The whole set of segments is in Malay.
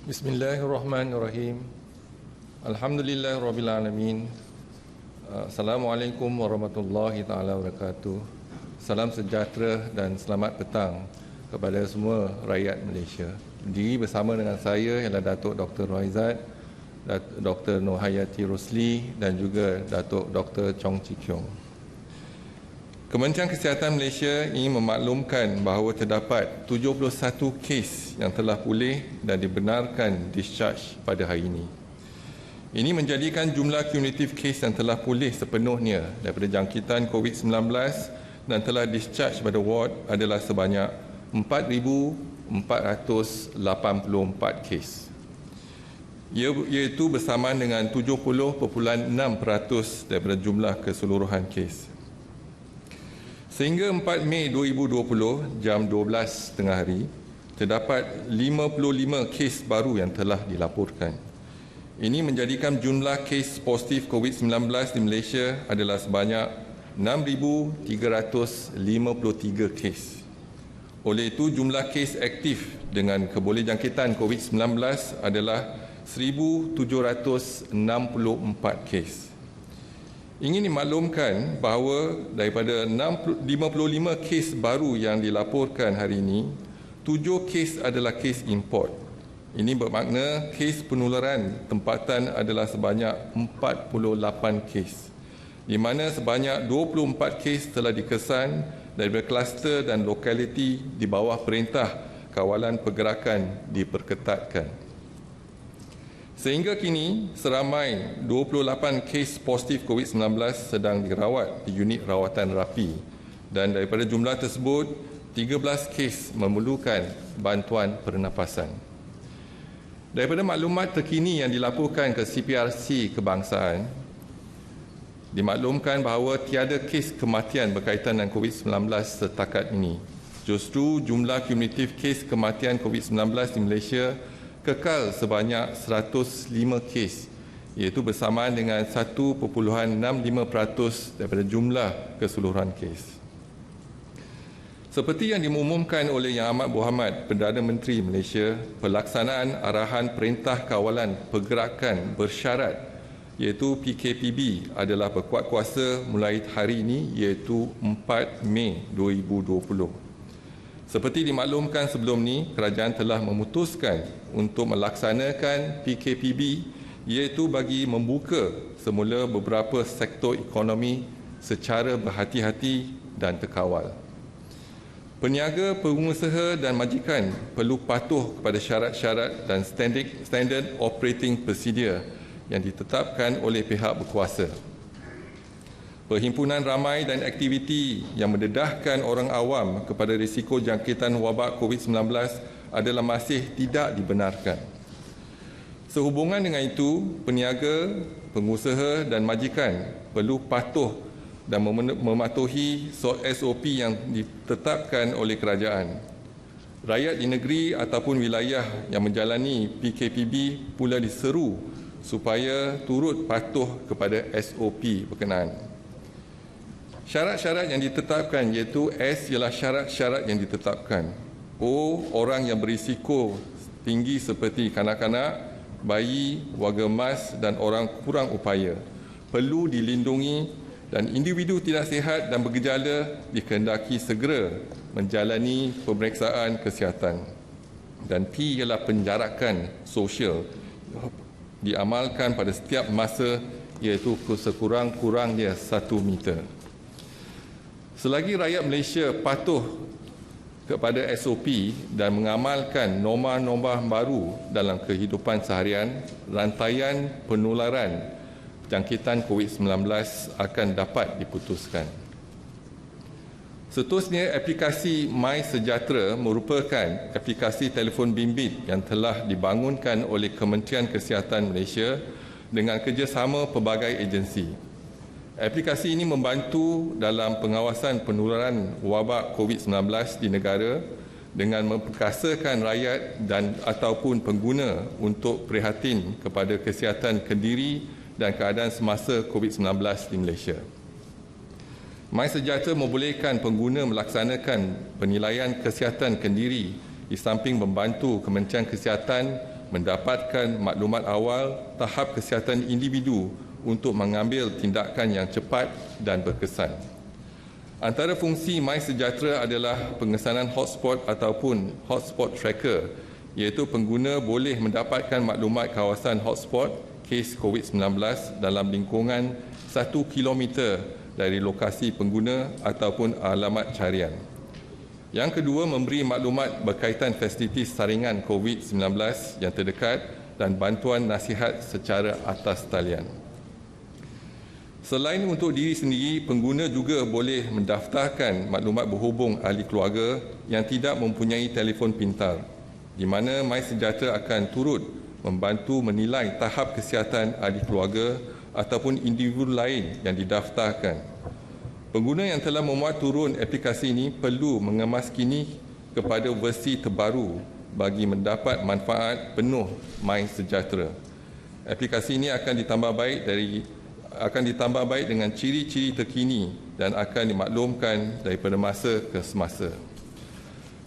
Bismillahirrahmanirrahim. Alhamdulillahirrabbilalamin. Assalamualaikum warahmatullahi taala wabarakatuh. Salam sejahtera dan selamat petang kepada semua rakyat Malaysia. Berdiri bersama dengan saya ialah Datuk Dr. Roizat, Dr. Nur Hayati Rosli dan juga Datuk Dr. Chong Chi Kiong. Kementerian Kesihatan Malaysia ingin memaklumkan bahawa terdapat 71 kes yang telah pulih dan dibenarkan discharge pada hari ini. Ini menjadikan jumlah cumulative kes yang telah pulih sepenuhnya daripada jangkitan COVID-19 dan telah discharge pada ward adalah sebanyak 4,484 kes. Iaitu bersamaan dengan 70.6% daripada jumlah keseluruhan kes. Sehingga 4 Mei 2020 jam 12 tengah hari, terdapat 55 kes baru yang telah dilaporkan. Ini menjadikan jumlah kes positif COVID-19 di Malaysia adalah sebanyak 6,353 kes. Oleh itu, jumlah kes aktif dengan kebolehjangkitan COVID-19 adalah 1,764 kes. Ingin dimaklumkan bahawa daripada 55 kes baru yang dilaporkan hari ini, 7 kes adalah kes import. Ini bermakna kes penularan tempatan adalah sebanyak 48 kes, di mana sebanyak 24 kes telah dikesan daripada kluster dan lokaliti di bawah Perintah Kawalan Pergerakan diperketatkan. Sehingga kini, seramai 28 kes positif COVID-19 sedang dirawat di unit rawatan rapi dan daripada jumlah tersebut, 13 kes memerlukan bantuan pernafasan. Daripada maklumat terkini yang dilaporkan ke CPRC Kebangsaan, dimaklumkan bahawa tiada kes kematian berkaitan dengan COVID-19 setakat ini. Justru jumlah cumulative kes kematian COVID-19 di Malaysia kekal sebanyak 105 kes, iaitu bersamaan dengan 1.65% daripada jumlah keseluruhan kes. Seperti yang diumumkan oleh Yang Amat Berhormat Perdana Menteri Malaysia, pelaksanaan arahan Perintah Kawalan Pergerakan bersyarat iaitu PKPB adalah berkuat kuasa mulai hari ini iaitu 4 Mei 2020. Seperti dimaklumkan sebelum ini, kerajaan telah memutuskan untuk melaksanakan PKPB iaitu bagi membuka semula beberapa sektor ekonomi secara berhati-hati dan terkawal. Peniaga, pengusaha dan majikan perlu patuh kepada syarat-syarat dan standard operating procedure yang ditetapkan oleh pihak berkuasa. Perhimpunan ramai dan aktiviti yang mendedahkan orang awam kepada risiko jangkitan wabak COVID-19 adalah masih tidak dibenarkan. Sehubungan dengan itu, peniaga, pengusaha dan majikan perlu patuh dan mematuhi SOP yang ditetapkan oleh kerajaan. Rakyat di negeri ataupun wilayah yang menjalani PKPB pula diseru supaya turut patuh kepada SOP berkenaan. Syarat-syarat yang ditetapkan iaitu S ialah syarat-syarat yang ditetapkan. O, orang yang berisiko tinggi seperti kanak-kanak, bayi, warga emas dan orang kurang upaya perlu dilindungi dan individu tidak sihat dan bergejala dikehendaki segera menjalani pemeriksaan kesihatan. Dan P ialah penjarakan sosial diamalkan pada setiap masa iaitu sekurang-kurangnya 1 meter. Selagi rakyat Malaysia patuh kepada SOP dan mengamalkan norma-norma baru dalam kehidupan seharian, rantaian penularan jangkitan COVID-19 akan dapat diputuskan. Seterusnya, aplikasi MySejahtera merupakan aplikasi telefon bimbit yang telah dibangunkan oleh Kementerian Kesihatan Malaysia dengan kerjasama pelbagai agensi. Aplikasi ini membantu dalam pengawasan penularan wabak COVID-19 di negara dengan memperkasakan rakyat dan ataupun pengguna untuk prihatin kepada kesihatan kendiri dan keadaan semasa COVID-19 di Malaysia. MySejahtera membolehkan pengguna melaksanakan penilaian kesihatan kendiri di samping membantu Kementerian Kesihatan mendapatkan maklumat awal tahap kesihatan individu untuk mengambil tindakan yang cepat dan berkesan. Antara fungsi MySejahtera adalah pengesanan hotspot ataupun hotspot tracker, iaitu pengguna boleh mendapatkan maklumat kawasan hotspot kes COVID-19 dalam lingkungan 1 kilometer dari lokasi pengguna ataupun alamat carian. Yang kedua, memberi maklumat berkaitan fasiliti saringan COVID-19 yang terdekat dan bantuan nasihat secara atas talian. Selain untuk diri sendiri, pengguna juga boleh mendaftarkan maklumat berhubung ahli keluarga yang tidak mempunyai telefon pintar, di mana MySejahtera akan turut membantu menilai tahap kesihatan ahli keluarga ataupun individu lain yang didaftarkan. Pengguna yang telah memuat turun aplikasi ini perlu mengemas kini kepada versi terbaru bagi mendapat manfaat penuh MySejahtera. Aplikasi ini akan ditambah baik dengan ciri-ciri terkini dan akan dimaklumkan daripada masa ke semasa.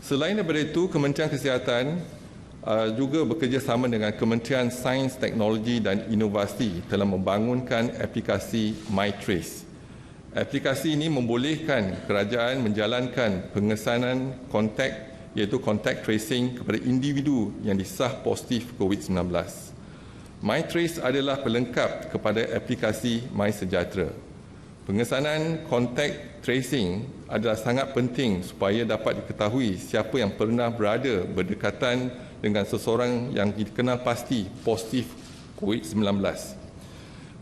Selain daripada itu, Kementerian Kesihatan juga bekerjasama dengan Kementerian Sains, Teknologi dan Inovasi telah membangunkan aplikasi MyTrace. Aplikasi ini membolehkan kerajaan menjalankan pengesanan kontak, iaitu kontak tracing kepada individu yang disah positif COVID-19. MyTrace adalah pelengkap kepada aplikasi MySejahtera. Pengesanan kontak tracing adalah sangat penting supaya dapat diketahui siapa yang pernah berada berdekatan dengan seseorang yang dikenal pasti positif COVID-19.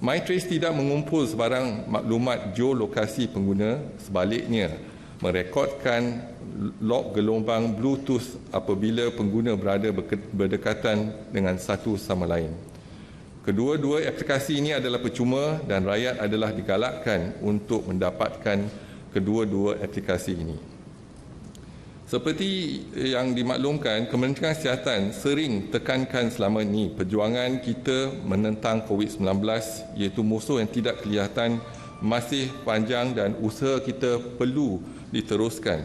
MyTrace tidak mengumpul sebarang maklumat geolokasi pengguna, sebaliknya merekodkan log gelombang Bluetooth apabila pengguna berada berdekatan dengan satu sama lain. Kedua-dua aplikasi ini adalah percuma dan rakyat adalah digalakkan untuk mendapatkan kedua-dua aplikasi ini. Seperti yang dimaklumkan, Kementerian Kesihatan sering tekankan selama ini perjuangan kita menentang COVID-19, iaitu musuh yang tidak kelihatan, masih panjang dan usaha kita perlu diteruskan.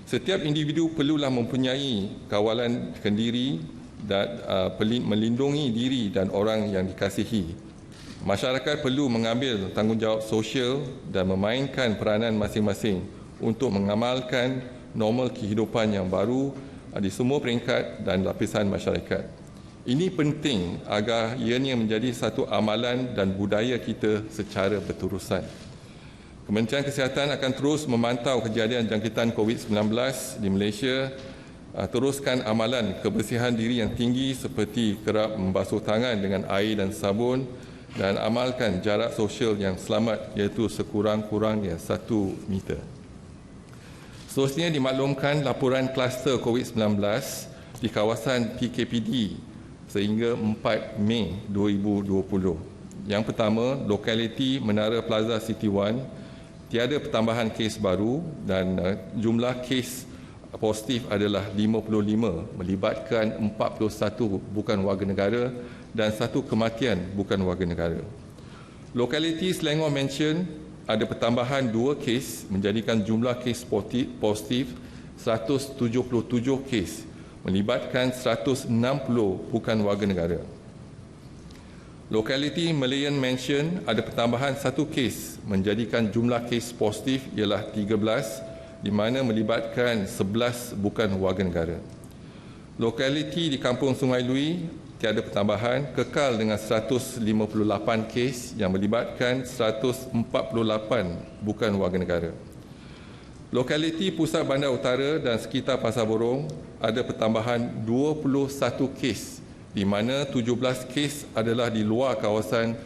Setiap individu perlulah mempunyai kawalan kendiri dan melindungi diri dan orang yang dikasihi. Masyarakat perlu mengambil tanggungjawab sosial dan memainkan peranan masing-masing untuk mengamalkan normal kehidupan yang baru di semua peringkat dan lapisan masyarakat. Ini penting agar ianya menjadi satu amalan dan budaya kita secara berterusan. Kementerian Kesihatan akan terus memantau kejadian jangkitan COVID-19 di Malaysia, teruskan amalan kebersihan diri yang tinggi seperti kerap membasuh tangan dengan air dan sabun dan amalkan jarak sosial yang selamat, iaitu sekurang-kurangnya 1 meter. Seterusnya dimaklumkan laporan kluster COVID-19 di kawasan PKPD sehingga 4 Mei 2020. Yang pertama, lokaliti Menara Plaza City One, tiada pertambahan kes baru dan jumlah kes positif adalah 55, melibatkan 41 bukan warga negara dan 1 kematian bukan warga negara. Lokaliti Selangor Mansion ada pertambahan 2 kes menjadikan jumlah kes positif 177 kes, melibatkan 160 bukan warga negara. Lokaliti Malayan Mansion ada pertambahan 1 kes menjadikan jumlah kes positif ialah 13, di mana melibatkan 11 bukan warga negara. Lokaliti di Kampung Sungai Lui tiada pertambahan, kekal dengan 158 kes yang melibatkan 148 bukan warga negara. Lokaliti Pusat Bandar Utara dan sekitar Pasar Borong ada pertambahan 21 kes, di mana 17 kes adalah di luar kawasan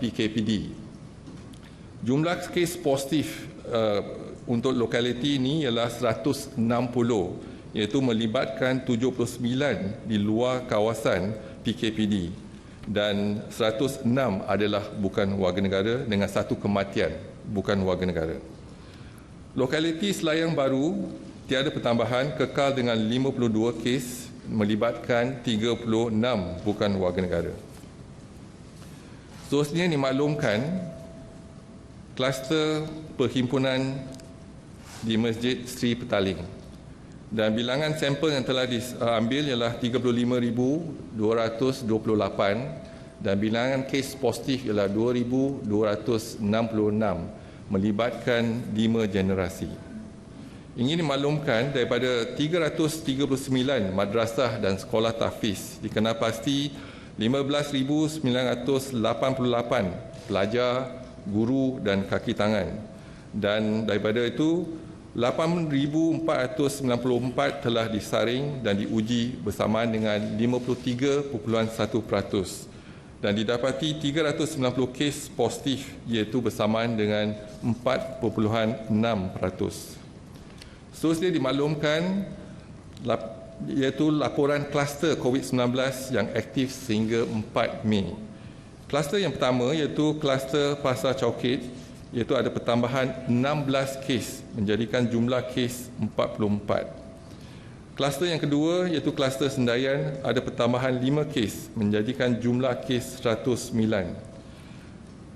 PKPD. Jumlah kes positif untuk lokaliti ini ialah 160, iaitu melibatkan 79 di luar kawasan PKPD dan 106 adalah bukan warga negara dengan 1 kematian bukan warga negara. Lokaliti Selayang Baru tiada pertambahan, kekal dengan 52 kes melibatkan 36 bukan warga negara. Seterusnya dimaklumkan kluster perhimpunan di Masjid Sri Petaling. Dan bilangan sampel yang telah diambil ialah 35,228 dan bilangan kes positif ialah 2,266 melibatkan 5 generasi. Ingin dimaklumkan daripada 339 madrasah dan sekolah tahfiz dikenal pasti 15,988 pelajar, guru dan kaki tangan. Dan daripada itu 8,494 telah disaring dan diuji bersamaan dengan 53.1% dan didapati 390 kes positif iaitu bersamaan dengan 4.6%. Seterusnya dimaklumkan iaitu laporan kluster COVID-19 yang aktif sehingga 4 Mei. Kluster yang pertama iaitu kluster Pasar Caukit iaitu ada pertambahan 16 kes menjadikan jumlah kes 44. Kluster yang kedua iaitu kluster Sendayan ada pertambahan 5 kes menjadikan jumlah kes 109.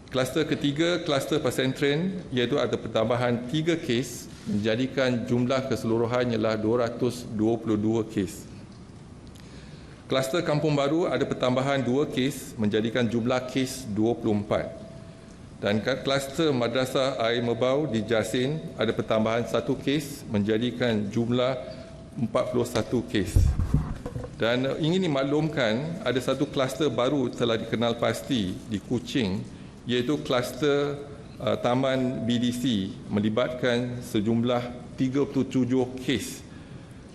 Kluster ketiga kluster Pesentren iaitu ada pertambahan 3 kes menjadikan jumlah keseluruhan ialah 222 kes. Kluster Kampung Baru ada pertambahan 2 kes menjadikan jumlah kes 24. Dan kluster Madrasah Air Merbau di Jasin ada pertambahan 1 kes menjadikan jumlah 41 kes. Dan ingin dimaklumkan ada satu kluster baru telah dikenal pasti di Kuching iaitu kluster Taman BDC melibatkan sejumlah 37 kes.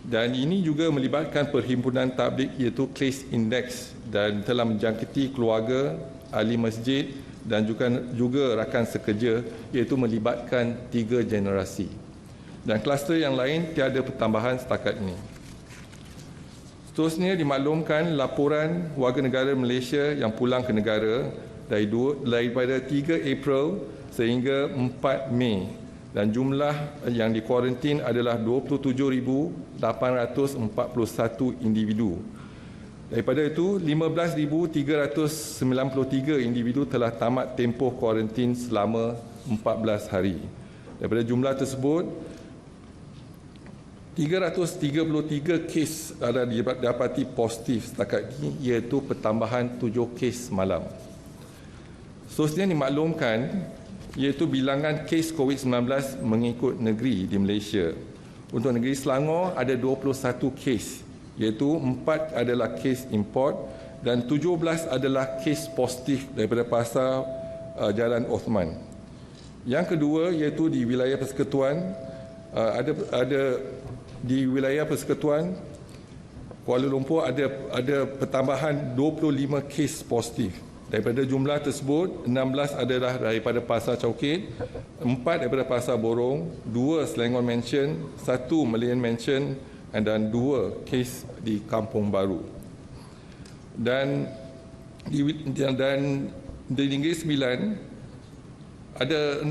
Dan ini juga melibatkan perhimpunan tabligh iaitu Case Index dan telah menjangkiti keluarga, ahli masjid dan juga rakan sekerja iaitu melibatkan 3 generasi. Dan kluster yang lain tiada pertambahan setakat ini. Seterusnya dimaklumkan laporan warga negara Malaysia yang pulang ke negara daripada 3 April sehingga 4 Mei dan jumlah yang dikuarantin adalah 27,841 individu. Daripada itu, 15,393 individu telah tamat tempoh kuarantin selama 14 hari. Daripada jumlah tersebut, 333 kes ada didapati positif setakat ini iaitu pertambahan 7 kes malam. Seterusnya dimaklumkan iaitu bilangan kes COVID-19 mengikut negeri di Malaysia. Untuk negeri Selangor ada 21 kes iaitu 4 adalah kes import dan 17 adalah kes positif daripada pasar Jalan Osman. Yang kedua iaitu di wilayah Persekutuan ada di wilayah Persekutuan Kuala Lumpur ada pertambahan 25 kes positif. Daripada jumlah tersebut 16 adalah daripada Pasar Caukit, 4 daripada Pasar Borong, 2 Selangor Mansion, 1 Malayan Mansion dan 2 kes di Kampung Baru. Dan di Negeri Sembilan ada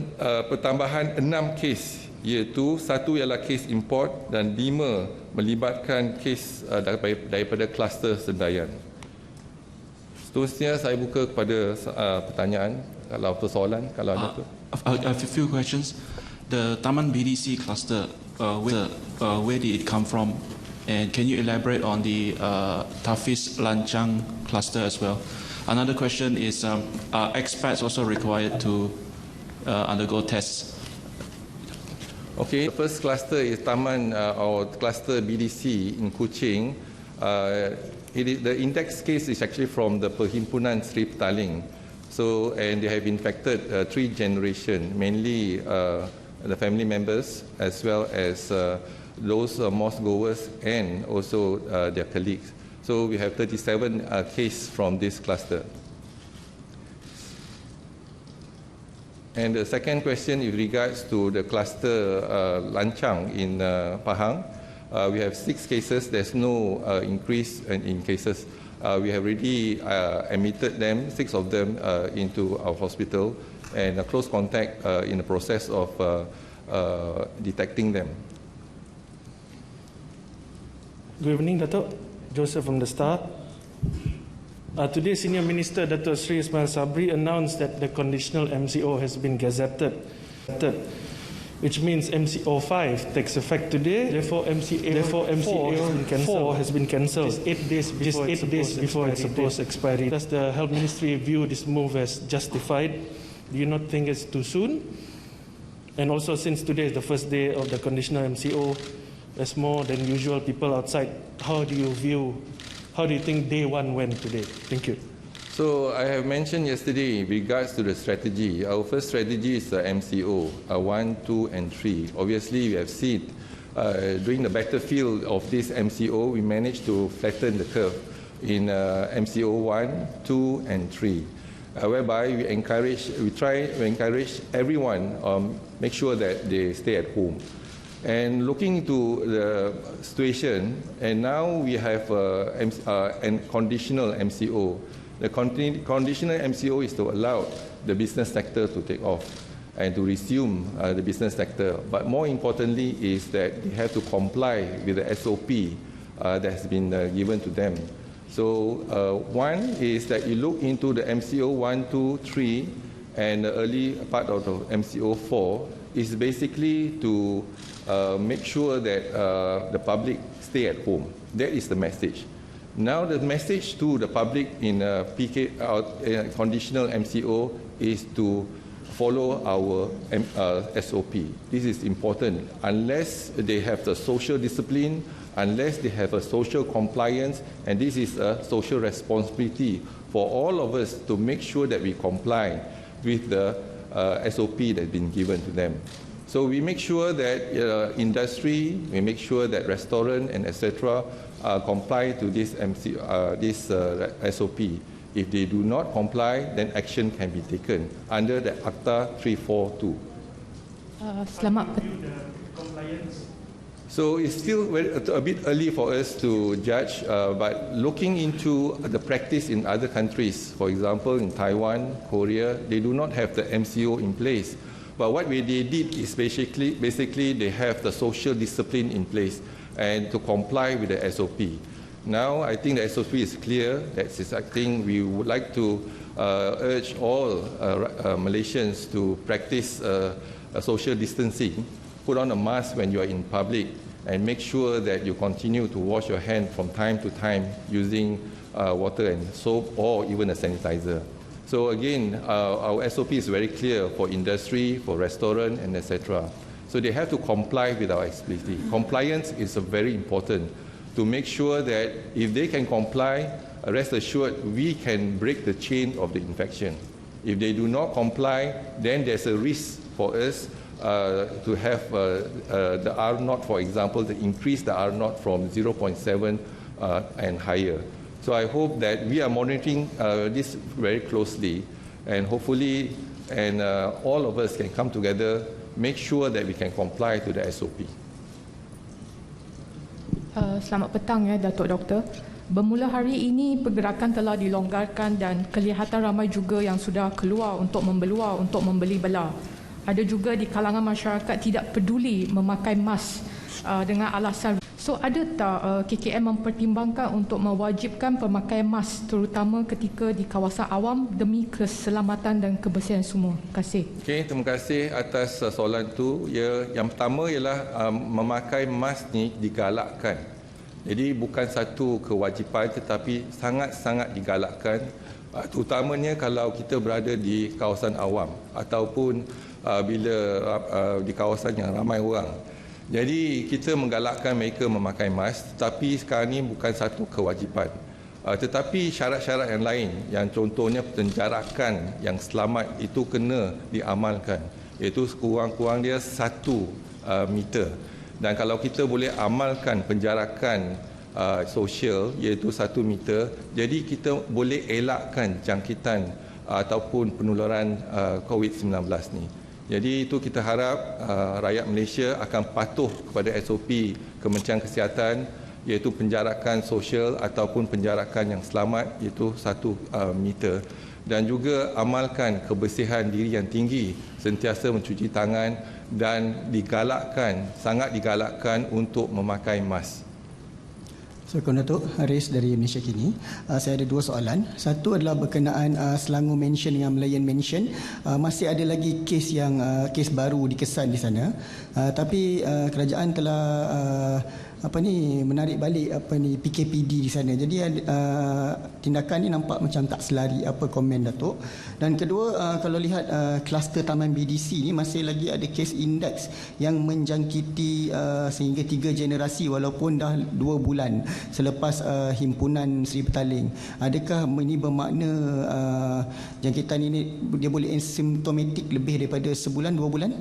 pertambahan 6 kes iaitu 1 ialah kes import dan 5 melibatkan kes daripada kluster Sendayan. Seterusnya saya buka kepada pertanyaan kalau persoalan kalau ada tu. I have a few questions. The Taman BDC cluster, where did it come from? And can you elaborate on the Tahfiz Lanchang cluster as well? Another question is, are expats also required to undergo tests? Okay, the first cluster is Taman or cluster BDC in Kuching. The index case is actually from the Perhimpunan Sri Petaling. So, and they have infected 3 generations, mainly the family members as well as those mosque goers and also their colleagues. So we have 37 cases from this cluster. And the second question with regards to the cluster Lanchang in Pahang, we have 6 cases. There's no increase in cases. We have already admitted them, 6 of them, into our hospital, and a close contact in the process of detecting them. Good evening, Dato'. Joseph from The Star. Today, Senior Minister Dato' Sri Ismail Sabri announced that the conditional MCO has been gazetted. which means MCO 5 takes effect today. Therefore, MCO 4 has been cancelled. Just 8 days before its supposed expiry. Does the Health Ministry view this move as justified? Do you not think it's too soon? And also, since today is the first day of the conditional MCO, there's more than usual people outside. How do you think day one went today? Thank you. So I have mentioned yesterday in regards to the strategy. Our first strategy is the MCO 1, 2, and 3. Obviously, we have seen during the battlefield of this MCO, we managed to flatten the curve in MCO 1, 2, and 3. Whereby we try to encourage everyone, make sure that they stay at home. And looking into the situation, and now we have a conditional MCO. The conditional MCO is to allow the business sector to take off and to resume the business sector. But more importantly is that they have to comply with the SOP that has been given to them. So one is that you look into the MCO 1, 2, 3, and the early part of the MCO 4 is basically to make sure that the public stay at home. That is the message. Now the message to the public in conditional MCO is to follow our SOP. This is important. Unless they have the social discipline, unless they have a social compliance, and this is a social responsibility for all of us to make sure that we comply with the SOP that's been given to them. So we make sure that industry, we make sure that restaurant and etc. Comply to this SOP. If they do not comply, then action can be taken under the Akta 342. So it's still a bit early for us to judge, but looking into the practice in other countries, for example, in Taiwan, Korea, they do not have the MCO in place. But what they did is basically they have the social discipline in place and to comply with the SOP. Now, I think the SOP is clear. That's I think we would like to urge all Malaysians to practice social distancing, put on a mask when you are in public, and make sure that you continue to wash your hand from time to time using water and soap or even a sanitizer. So again, our SOP is very clear for industry, for restaurant, and etc. So they have to comply with our SOP. Compliance is very important to make sure that if they can comply, rest assured we can break the chain of the infection. If they do not comply, then there's a risk for us to have the R0, for example, to increase the R0 from 0.7 and higher. So I hope that we are monitoring this very closely, and hopefully, all of us can come together, make sure that we can comply to the SOP. Selamat petang ya Datuk Doktor. Bermula hari ini pergerakan telah dilonggarkan dan kelihatan ramai juga yang sudah keluar untuk membeli belah. Ada juga di kalangan masyarakat tidak peduli memakai mask dengan alasan. So ada tak KKM mempertimbangkan untuk mewajibkan pemakaian mask terutama ketika di kawasan awam demi keselamatan dan kebersihan semua? Terima kasih. Okay, terima kasih atas soalan itu. Yang pertama ialah memakai mask ni digalakkan. Jadi bukan satu kewajipan tetapi sangat-sangat digalakkan, terutamanya kalau kita berada di kawasan awam ataupun bila di kawasan yang ramai orang. Jadi kita menggalakkan mereka memakai mask, tapi sekarang ini bukan satu kewajipan. Tetapi syarat-syarat yang lain, yang contohnya penjarakan yang selamat itu kena diamalkan, iaitu sekurang-kurang dia 1 meter. Dan kalau kita boleh amalkan penjarakan sosial iaitu 1 meter, jadi kita boleh elakkan jangkitan ataupun penularan COVID-19 ni. Jadi itu kita harap rakyat Malaysia akan patuh kepada SOP Kementerian Kesihatan, iaitu penjarakan sosial ataupun penjarakan yang selamat iaitu 1 meter, dan juga amalkan kebersihan diri yang tinggi, sentiasa mencuci tangan dan digalakkan, sangat digalakkan untuk memakai mask. Assalamualaikum Datuk, Haris dari Malaysia Kini. Saya ada dua soalan. Satu adalah berkenaan Selangor Mansion dengan Melayan Mansion. Masih ada lagi kes baru dikesan di sana. Tapi kerajaan telah menarik balik PKPD di sana. Jadi tindakan ni nampak macam tak selari. Apa komen Datuk? Dan kedua, kalau lihat kluster Taman BDC ni masih lagi ada kes indeks yang menjangkiti sehingga 3 generasi walaupun dah 2 bulan selepas himpunan Seri Petaling. Adakah ini bermakna jangkitan ini dia boleh asimptomatik lebih daripada sebulan 2 bulan?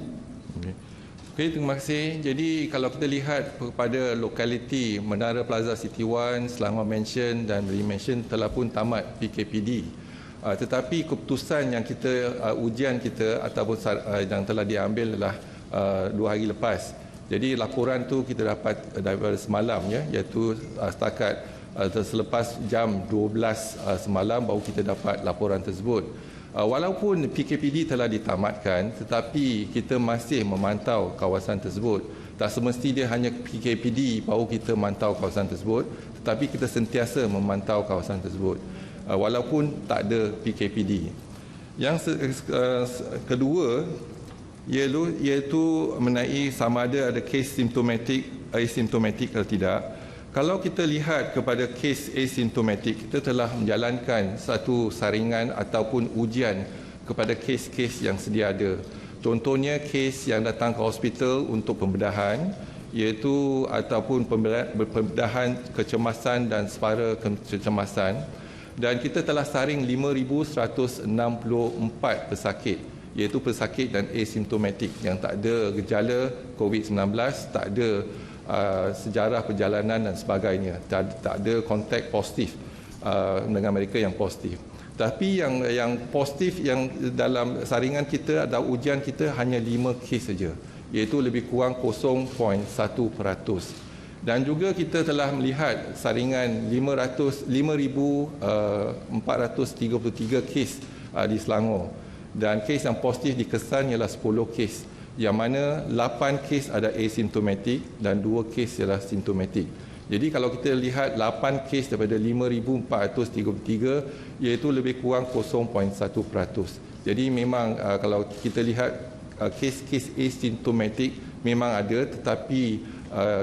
Okey, terima kasih. Jadi kalau kita lihat kepada lokaliti Menara Plaza City One, Selangor Mansion dan Melayan Mansion telah pun tamat PKPD. Tetapi keputusan yang kita ujian kita ataupun yang telah diambil adalah 2 hari lepas. Jadi laporan tu kita dapat daripada semalam ya, iaitu setakat selepas jam 12 semalam baru kita dapat laporan tersebut. Walaupun PKPD telah ditamatkan, tetapi kita masih memantau kawasan tersebut. Tak semesti dia hanya PKPD baru kita mantau kawasan tersebut, tetapi kita sentiasa memantau kawasan tersebut walaupun tak ada PKPD. Yang kedua iaitu mengenai sama ada kes simptomatik, asimptomatik atau tidak. Kalau kita lihat kepada kes asimptomatik, kita telah menjalankan satu saringan ataupun ujian kepada kes-kes yang sedia ada. Contohnya kes yang datang ke hospital untuk pembedahan, iaitu ataupun pembedahan kecemasan dan separa kecemasan. Dan kita telah saring 5,164 pesakit, iaitu pesakit dan asimptomatik yang tak ada gejala COVID-19, tak ada sejarah perjalanan dan sebagainya, tak ada kontak positif dengan mereka yang positif. Tapi yang positif yang dalam saringan kita atau ujian kita hanya 5 kes saja, iaitu lebih kurang 0.1%. Dan juga kita telah melihat saringan 5,433 kes di Selangor, dan kes yang positif dikesan ialah 10 kes, yang mana 8 kes ada asimptomatik dan 2 kes ialah simptomatik. Jadi kalau kita lihat 8 kes daripada 5,433 iaitu lebih kurang 0.1%. Jadi memang kalau kita lihat kes-kes asimptomatik memang ada, tetapi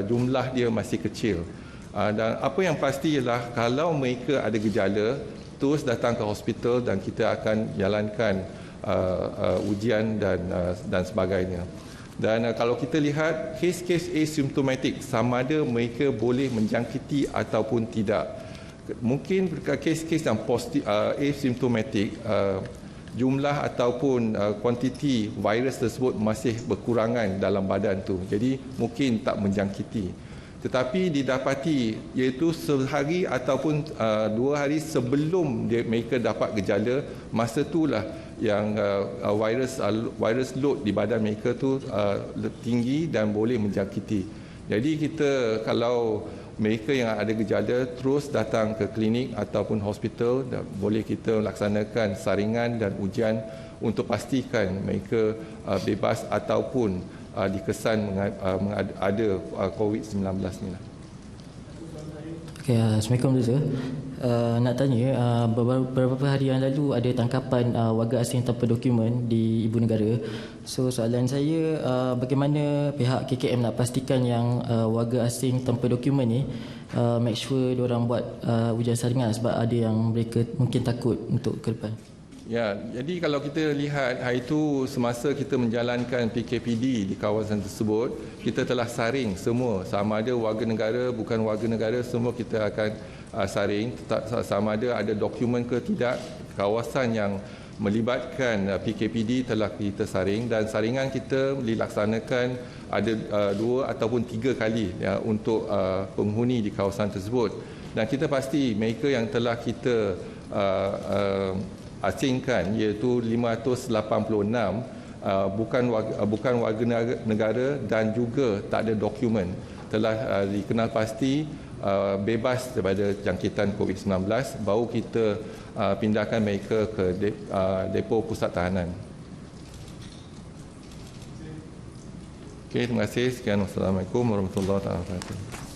jumlah dia masih kecil. Dan apa yang pasti ialah kalau mereka ada gejala, terus datang ke hospital dan kita akan jalankan ujian dan sebagainya. Dan kalau kita lihat kes-kes asimptomatik, sama ada mereka boleh menjangkiti ataupun tidak. Mungkin kes-kes yang positif asimptomatik, jumlah ataupun kuantiti virus tersebut masih berkurangan dalam badan tu, jadi mungkin tak menjangkiti. Tetapi didapati iaitu sehari ataupun 2 hari sebelum mereka dapat gejala, masa itulah yang virus load di badan mereka tu tinggi dan boleh menjangkiti. Jadi kita kalau mereka yang ada gejala terus datang ke klinik ataupun hospital, boleh kita laksanakan saringan dan ujian untuk pastikan mereka bebas ataupun dikesan ada COVID-19 ni lah. Okay, Assalamualaikum Dr. Nak tanya, beberapa hari yang lalu ada tangkapan warga asing tanpa dokumen di ibu negara. So soalan saya, bagaimana pihak KKM nak pastikan yang warga asing tanpa dokumen ni make sure diorang buat ujian saringan, sebab ada yang mereka mungkin takut untuk ke depan. Ya, jadi kalau kita lihat hari itu semasa kita menjalankan PKPD di kawasan tersebut, kita telah saring semua, sama ada warga negara, bukan warga negara, semua kita akan saring, sama ada dokumen ke tidak. Kawasan yang melibatkan PKPD telah kita saring, dan saringan kita dilaksanakan ada 2 ataupun 3 kali ya, untuk penghuni di kawasan tersebut. Dan kita pasti mereka yang telah kita asingkan iaitu 586 bukan warga negara dan juga tak ada dokumen, telah dikenal pasti bebas daripada jangkitan COVID-19, baru kita pindahkan mereka ke depo pusat tahanan. Okey, terima kasih. Sekian. Wassalamualaikum warahmatullahi wabarakatuh.